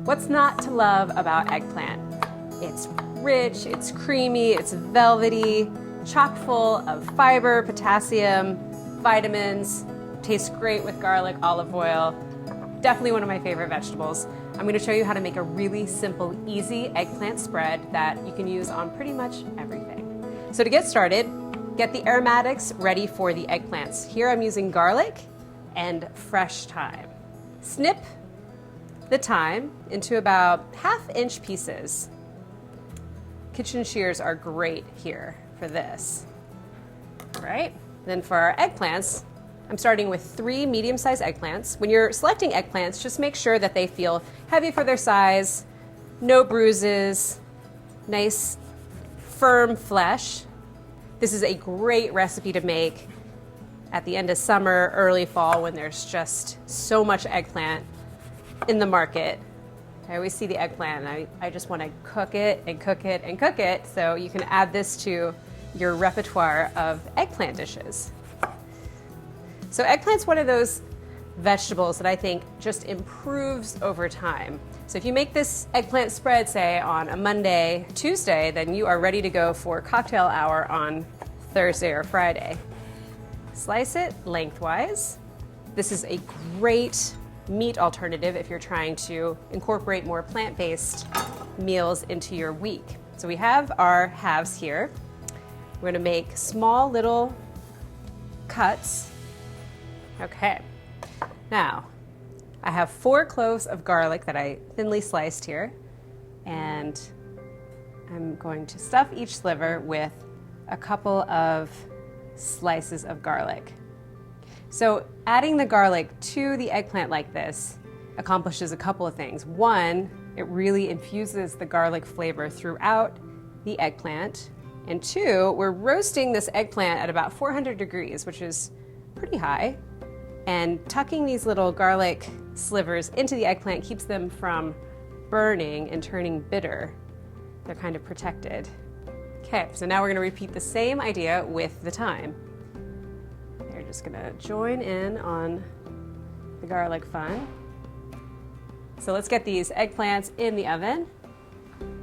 What's not to love about eggplant? It's rich, it's creamy, it's velvety, chock full of fiber, potassium, vitamins, tastes great with garlic, olive oil. Definitely one of my favorite vegetables. I'm going to show you how to make a really simple, easy eggplant spread that you can use on pretty much everything. So to get started, get the aromatics ready for the eggplants. Here I'm using garlic and fresh thyme. Snip the thyme into about 1/2-inch pieces. Kitchen shears are great here for this. All right, then for our eggplants, I'm starting with 3 medium-sized eggplants. When you're selecting eggplants, just make sure that they feel heavy for their size, no bruises, nice firm flesh. This is a great recipe to make at the end of summer, early fall, when there's just so much eggplant in the market. I always see the eggplant and I just want to cook it and cook it and cook it, so you can add this to your repertoire of eggplant dishes. So eggplant's one of those vegetables that I think just improves over time. So if you make this eggplant spread, say, on a Monday, Tuesday, then you are ready to go for cocktail hour on Thursday or Friday. Slice it lengthwise. This is a great meat alternative if you're trying to incorporate more plant-based meals into your week. So we have our halves here. We're going to make small little cuts. Okay, now I have 4 cloves of garlic that I thinly sliced here, and I'm going to stuff each sliver with a couple of slices of garlic. So adding the garlic to the eggplant like this accomplishes a couple of things. One, it really infuses the garlic flavor throughout the eggplant, and 2, we're roasting this eggplant at about 400 degrees, which is pretty high. And tucking these little garlic slivers into the eggplant keeps them from burning and turning bitter. They're kind of protected. Okay, so now we're going to repeat the same idea with the thyme. You're just going to join in on the garlic fun. So let's get these eggplants in the oven.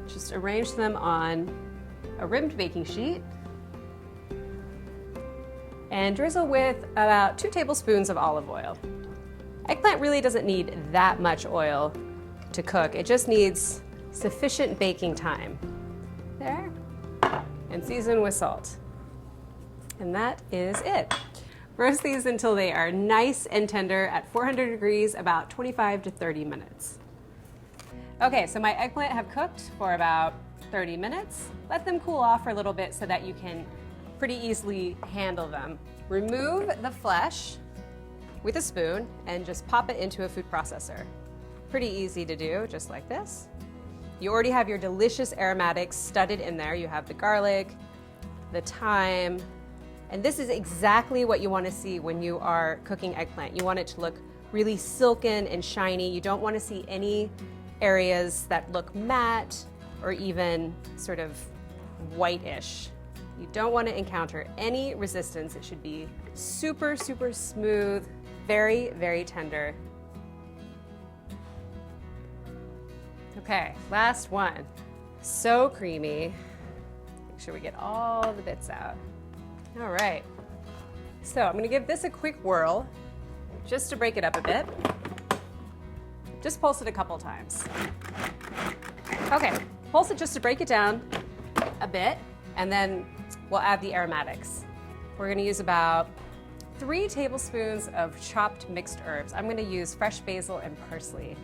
Just arrange them on a rimmed baking sheet. And drizzle with about 2 tablespoons of olive oil. Eggplant really doesn't need that much oil to cook. It just needs sufficient baking time. There. And season with salt. And that is it. Roast these until they are nice and tender at 400 degrees, about 25 to 30 minutes. Okay, so my eggplant have cooked for about 30 minutes. Let them cool off for a little bit so that you can pretty easily handle them. Remove the flesh with a spoon and just pop it into a food processor. Pretty easy to do, just like this. You already have your delicious aromatics studded in there. You have the garlic, the thyme, and this is exactly what you want to see when you are cooking eggplant. You want it to look really silken and shiny. You don't want to see any areas that look matte or even sort of whitish. You don't want to encounter any resistance. It should be super, super smooth, very, very tender. Okay, last one. So creamy. Make sure we get all the bits out. All right. So I'm going to give this a quick whirl just to break it up a bit. Just pulse it a couple times. Okay, pulse it just to break it down a bit, and then we'll add the aromatics. We're going to use about 3 tablespoons of chopped mixed herbs. I'm going to use fresh basil and parsley.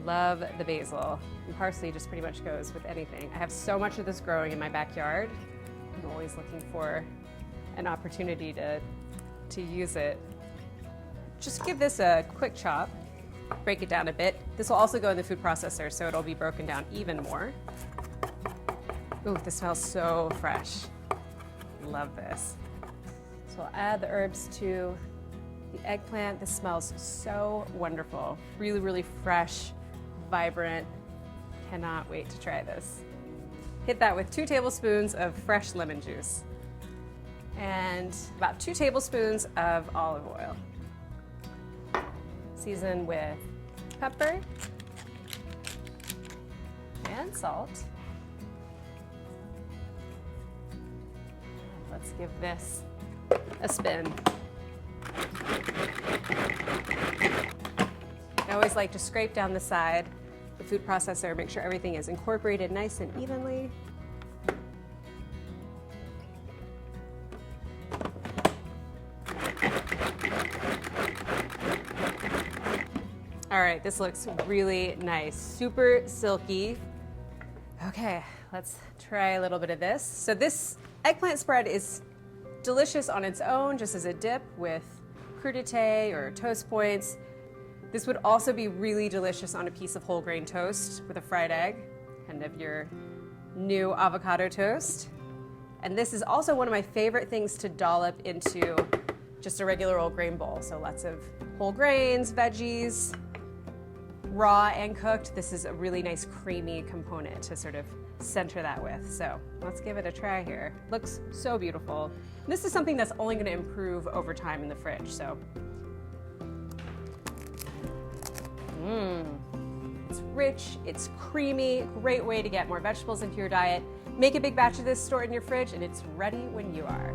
Love the basil. And parsley just pretty much goes with anything. I have so much of this growing in my backyard. I'm always looking for an opportunity to use it. Just give this a quick chop. Break it down a bit. This will also go in the food processor, so it'll be broken down even more. Ooh, this smells so fresh. Love this. So I'll add the herbs to the eggplant. This smells so wonderful. Really, really fresh, vibrant. Cannot wait to try this. Hit that with 2 tablespoons of fresh lemon juice and about 2 tablespoons of olive oil. Season with pepper and salt. Let's give this a spin. I always like to scrape down the side, the food processor, make sure everything is incorporated nice and evenly. All right, this looks really nice, super silky. Okay, let's try a little bit of this. So this eggplant spread is delicious on its own, just as a dip with crudité or toast points. This would also be really delicious on a piece of whole grain toast with a fried egg, kind of your new avocado toast. And this is also one of my favorite things to dollop into just a regular old grain bowl. So lots of whole grains, veggies, raw and cooked. This is a really nice creamy component to sort of center that with. So let's give it a try here. Looks so beautiful. And this is something that's only going to improve over time in the fridge. So it's rich, it's creamy, great way to get more vegetables into your diet. Make a big batch of this, store it in your fridge, and it's ready when you are.